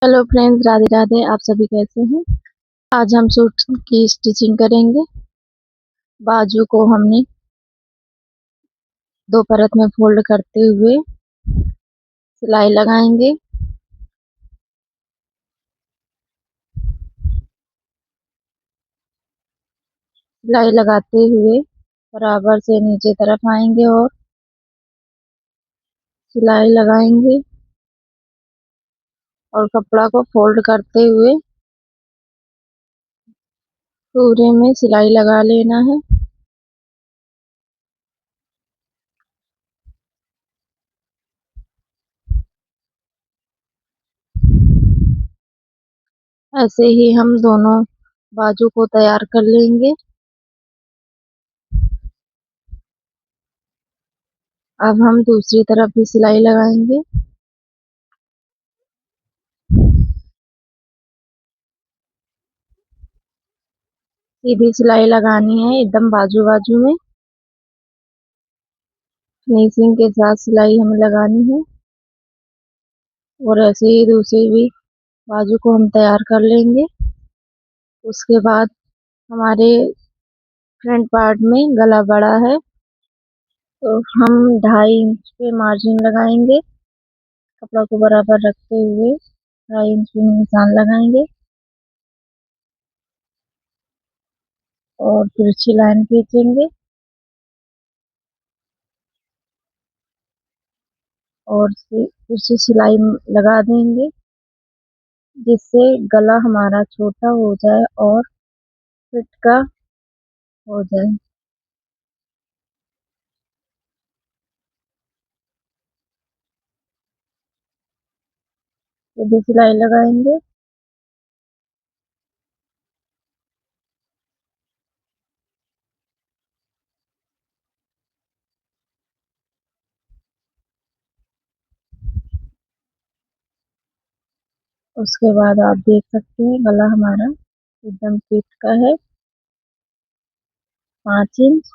Hello friends, Radhe Radhe. आप सभी कैसे हैं? आज हम सूट की स्टिचिंग करेंगे। बाजू को हमने दो परत में फोल्ड करते हुए सिलाई लगाएंगे। सिलाई लगाते हुए बराबर से नीचे तरफ आएंगे और सिलाई लगाएंगे और कपड़ा को फोल्ड करते हुए पूरे में सिलाई लगा लेना है। ऐसे ही हम दोनों बाजू को तैयार कर लेंगे। अब हम दूसरी तरफ भी सिलाई लगाएंगे। सीधी सिलाई लगानी है एकदम बाजू बाजू में। फिनिशिंग के साथ सिलाई हमें लगानी है और ऐसे ही दूसरी भी बाजू को हम तैयार कर लेंगे। उसके बाद हमारे फ्रंट पार्ट में गला बड़ा है तो हम 2.5 इंच पे मार्जिन लगाएंगे। कपड़ा को बराबर रखते हुए 2.5 इंच पे निशान लगाएंगे और तिरछी लाइन खींचेंगे और तिरछी सिलाई लगा देंगे जिससे गला हमारा छोटा हो जाए और फिट का हो जाए। सीधी सिलाई लगाएंगे। उसके बाद आप देख सकते हैं गला हमारा एकदम फिट का है, 5 इंच।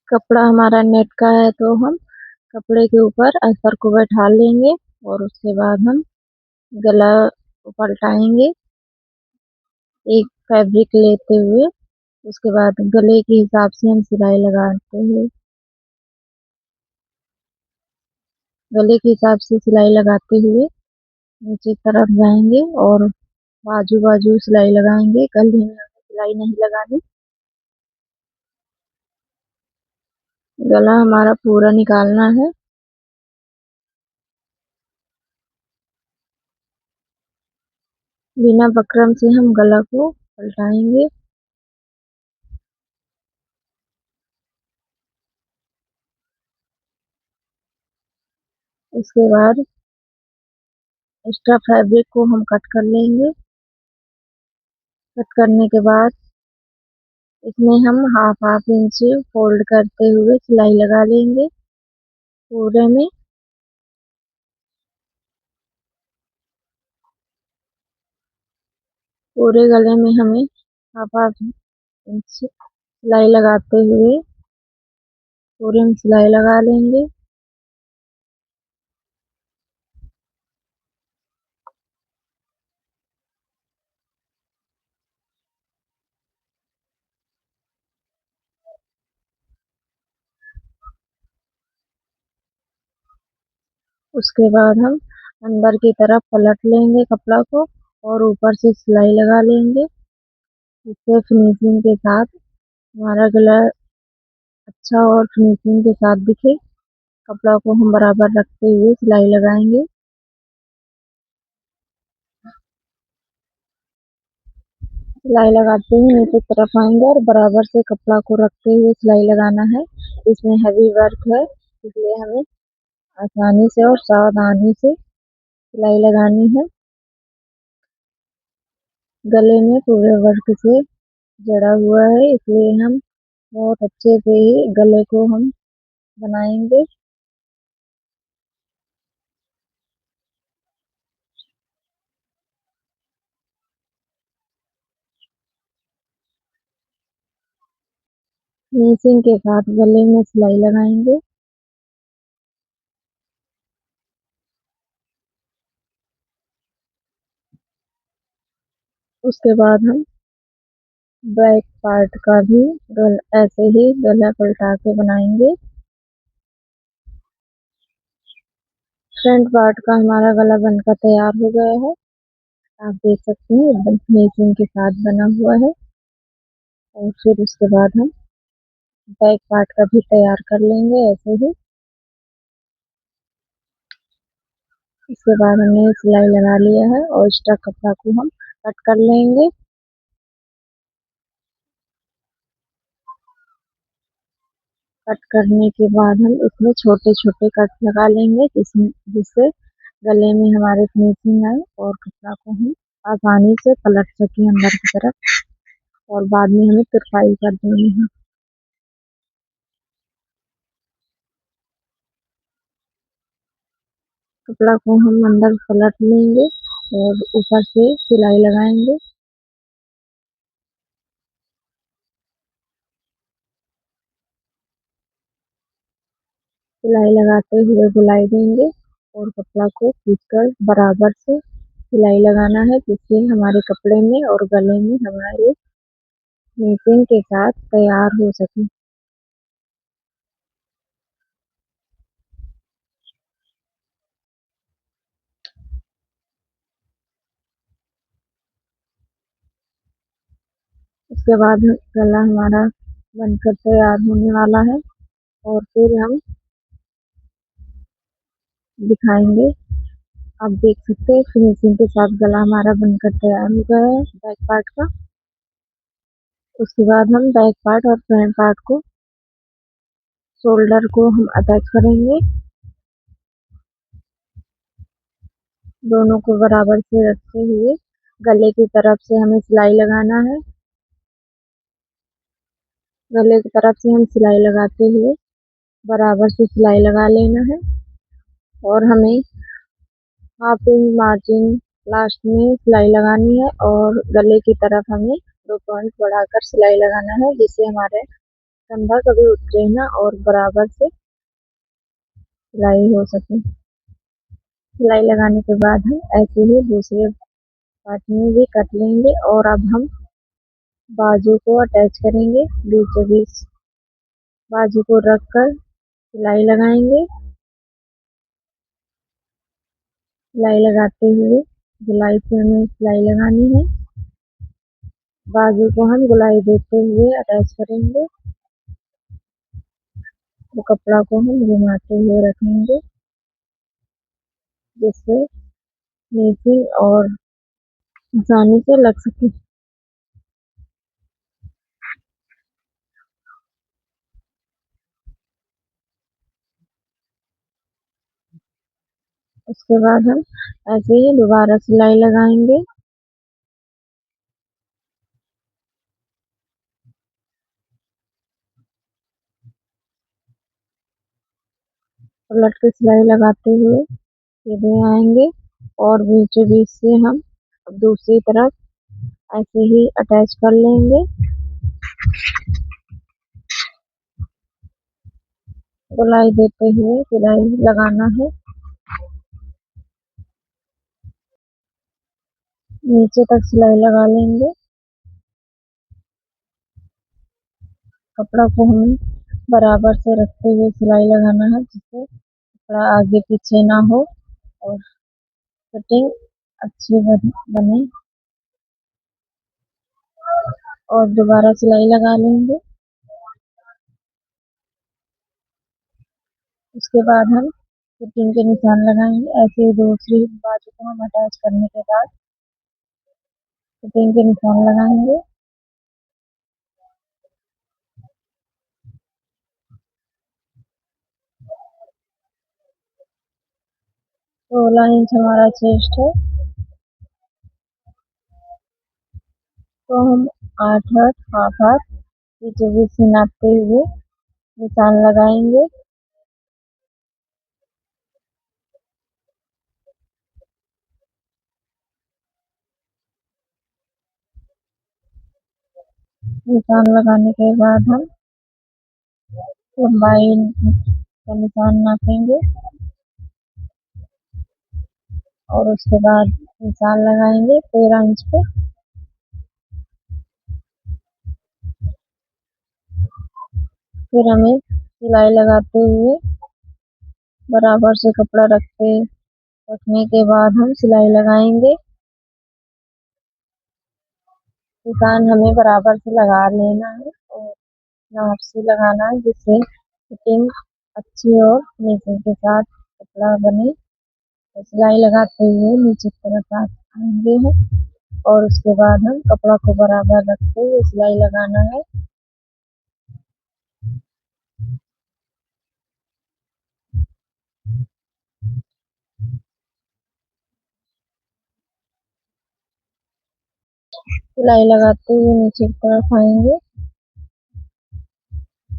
कपड़ा हमारा नेट का है तो हम कपड़े के ऊपर अस्तर को बैठा लेंगे और उसके बाद हम गला पलटाएंगे एक फैब्रिक लेते हुए। उसके बाद गले के हिसाब से हम सिलाई लगाते हैं। गले के हिसाब से सिलाई लगाते हुए नीचे की तरफ जाएंगे और बाजू बाजू सिलाई लगाएंगे। गले में हमें सिलाई नहीं लगानी। गला हमारा पूरा निकालना है। बिना बकरम से हम गला को पलटाएंगे। उसके बाद एक्स्ट्रा फैब्रिक को हम कट कर लेंगे। कट करने के बाद इसमें हम हाफ हाफ इंच फोल्ड करते हुए सिलाई लगा लेंगे पूरे में। पूरे गले में हमें हाफ हाफ इंच सिलाई लगाते हुए पूरे में सिलाई लगा लेंगे। उसके बाद हम अंदर की तरफ पलट लेंगे कपड़ा को और ऊपर से सिलाई लगा लेंगे जिससे फिनिशिंग के साथ हमारा गला अच्छा और फिनिशिंग के साथ दिखे। कपड़ा को हम बराबर रखते हुए सिलाई लगाएंगे। सिलाई लगाते हुए नीचे की तरफ आएंगे और बराबर से कपड़ा को रखते हुए सिलाई लगाना है। इसमें हैवी वर्क है इसलिए हमें आसानी से और सावधानी से सिलाई लगानी है। गले में पूरे वर्क से जड़ा हुआ है इसलिए हम बहुत अच्छे से ही गले को हम बनाएंगे। फिनिशिंग के साथ गले में सिलाई लगाएंगे। उसके बाद हम बैक पार्ट का भी ऐसे ही गला पलटा के बनाएंगे। फ्रंट पार्ट का हमारा गला बनकर तैयार हो गया है। आप देख सकते हैं एकदम फिनिशिंग के साथ बना हुआ है। और फिर उसके बाद हम बैक पार्ट का भी तैयार कर लेंगे ऐसे ही। इसके बाद हमने सिलाई लगा लिया है और एक्स्ट्रा कपड़ा को हम कट कर लेंगे। कट करने के बाद हम इसमें छोटे छोटे कट लगा लेंगे जिससे गले में हमारे फिनिशिंग आए और कपड़ा को हम आसानी से पलट सके अंदर की तरफ। और बाद में हमें तुरपाई कर देनी है। कपड़ा को हम अंदर पलट लेंगे और ऊपर से सिलाई लगाएंगे। सिलाई लगाते हुए बुलाई देंगे और कपड़ा को खींचकर बराबर से सिलाई लगाना है जिससे हमारे कपड़े में और गले में हमारे फिनिशिंग के साथ तैयार हो सके। उसके बाद गला हमारा बनकर तैयार होने वाला है और फिर हम दिखाएंगे। आप देख सकते हैं फिनिशिंग के साथ गला हमारा बनकर तैयार हो गया है बैक पार्ट का। उसके बाद हम बैक पार्ट और फ्रंट पार्ट को शोल्डर को हम अटैच करेंगे। दोनों को बराबर से रखते हुए गले की तरफ से हमें सिलाई लगाना है। गले की तरफ से हम सिलाई लगाते हुए बराबर से सिलाई लगा लेना है और हमें हाफ इंच मार्जिन लास्ट में सिलाई लगानी है और गले की तरफ हमें 2 पॉइंट बढ़ाकर सिलाई लगाना है जिससे हमारे कंधा कभी उतरे ना और बराबर से सिलाई हो सके। सिलाई लगाने के बाद हम ऐसे ही दूसरे पार्ट में भी कट लेंगे और अब हम बाजू को अटैच करेंगे। बीचों बीच बाजू को रखकर सिलाई लगाएंगे। सिलाई लगाते हुए गोलाई से हमें सिलाई लगानी है। बाजू को हम गोलाई देते हुए अटैच करेंगे। तो कपड़ा को हम घुमाते हुए रखेंगे जिससे फिनिशिंग और आसानी से लग सके। उसके बाद हम ऐसे ही दोबारा सिलाई लगाएंगे। पलट के सिलाई लगाते हुए सीधे आएंगे और बीचों बीच से हम अब दूसरी तरफ ऐसे ही अटैच कर लेंगे। गोलाई देते हुए सिलाई लगाना है। नीचे तक सिलाई लगा लेंगे। कपड़ा को हमें बराबर से रखते हुए सिलाई लगाना है जिससे कपड़ा आगे पीछे ना हो और फिटिंग अच्छी बने। और दोबारा सिलाई लगा लेंगे। उसके बाद हम फिटिंग के निशान लगाएंगे। ऐसे ही दूसरी बाजू को हम अटैच करने के बाद फिटिंग के निशान लगाएंगे। 16 इंच हमारा चेस्ट है तो हम 8 हाथ हाथ बीचों बीच से नापते हुए निशान लगाएंगे। निशान लगाने के बाद हम लंबाई का निशान नापेंगे और उसके बाद निशान लगाएंगे 13 इंच पे। फिर हमें सिलाई लगाते हुए बराबर से कपड़ा रखने के बाद हम सिलाई लगाएंगे। निशान हमें बराबर से लगा लेना है और नाप से लगाना है, जिससे फिटिंग अच्छी और फिनिशिंग के साथ कपड़ा बने। तो सिलाई लगाते हुए नीचे की तरफ आएंगे हम और उसके बाद हम कपड़ा को बराबर रखते हुए सिलाई लगाना है। सिलाई लगाते हुए नीचे की तरफ आएंगे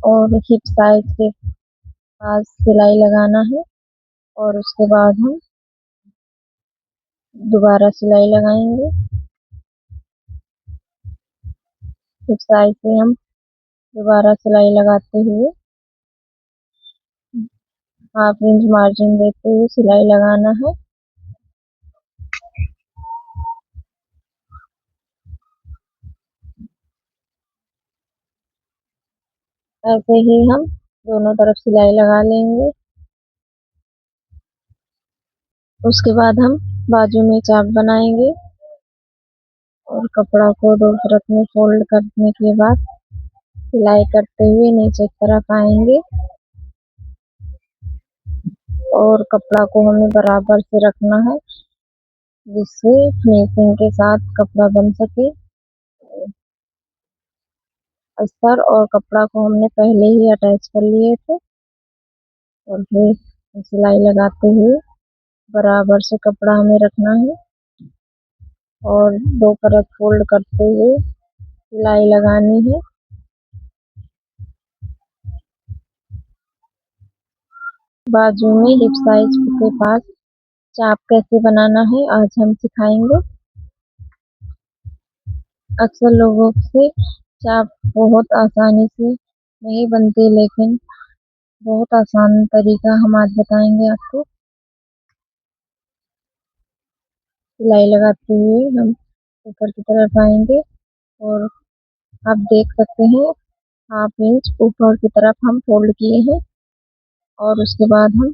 और हिप साइज के पास सिलाई लगाना है और उसके बाद हम दोबारा सिलाई लगाएंगे। हिप साइज से हम दोबारा सिलाई लगाते हुए हाफ इंच मार्जिन देते हुए सिलाई लगाना है। ऐसे ही हम दोनों तरफ सिलाई लगा लेंगे। उसके बाद हम बाजू में चाप बनाएंगे और कपड़ा को दो तरफ में फोल्ड करने के बाद सिलाई करते हुए नीचे की तरफ आएंगे और कपड़ा को हमें बराबर से रखना है, जिससे फिनिशिंग के साथ कपड़ा बन सके। अस्तर और कपड़ा को हमने पहले ही अटैच कर लिए थे और फिर सिलाई लगाते हुए बराबर से कपड़ा हमें रखना है और दो परत फोल्ड करते हुए सिलाई लगानी है। बाजू में हिप साइज के पास चाप कैसे बनाना है आज हम सिखाएंगे। अक्सर लोगों से चाप बहुत आसानी से नहीं बनती, लेकिन बहुत आसान तरीका हम आज बताएंगे आपको। सिलाई लगाते हुए हम ऊपर की तरफ आएंगे और आप देख सकते हैं हाफ इंच ऊपर की तरफ हम फोल्ड किए हैं और उसके बाद हम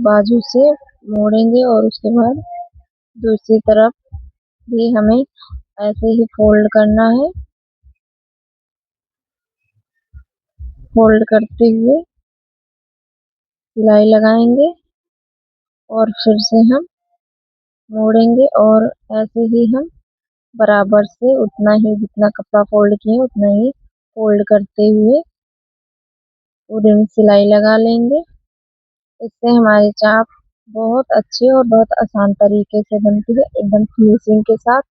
बाजू से मोड़ेंगे और उसके बाद दूसरी तरफ भी हमें ऐसे ही फोल्ड करना है। फोल्ड करते हुए सिलाई लगाएंगे और फिर से हम मोड़ेंगे और ऐसे ही हम बराबर से उतना ही जितना कपड़ा फोल्ड किए उतना ही फोल्ड करते हुए पूरे में सिलाई लगा लेंगे। इससे हमारी चाप बहुत अच्छी और बहुत आसान तरीके से बनती है, एकदम फिनिशिंग के साथ।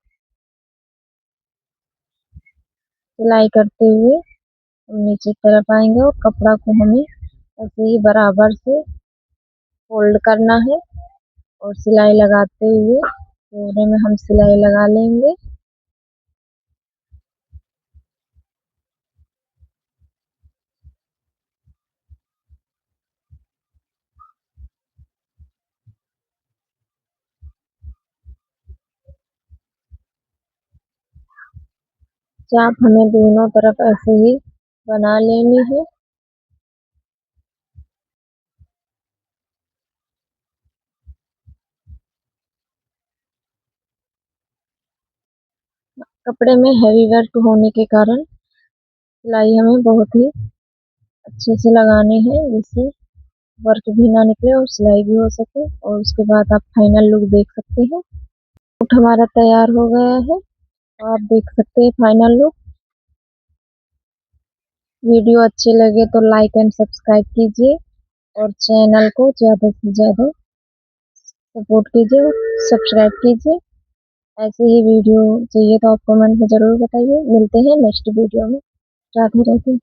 सिलाई करते हुए हम नीचे की तरफ आएंगे और कपड़ा को हमें ऐसे ही बराबर से फोल्ड करना है और सिलाई लगाते हुए पूरे में हम सिलाई लगा लेंगे। चाप हमें दोनों तरफ ऐसे ही बना लेनी है। कपड़े में हैवी वर्क होने के कारण सिलाई हमें बहुत ही अच्छे से लगानी है, जिससे वर्क भी ना निकले और सिलाई भी हो सके। और उसके बाद आप फाइनल लुक देख सकते हैं। सूट हमारा तैयार हो गया है, तो आप देख सकते हैं फाइनल लुक। वीडियो अच्छे लगे तो लाइक एंड सब्सक्राइब कीजिए और चैनल को ज़्यादा से ज़्यादा सपोर्ट कीजिए और सब्सक्राइब कीजिए। ऐसे ही वीडियो चाहिए तो आप कमेंट में ज़रूर बताइए। मिलते हैं नेक्स्ट वीडियो में। राधे राधे।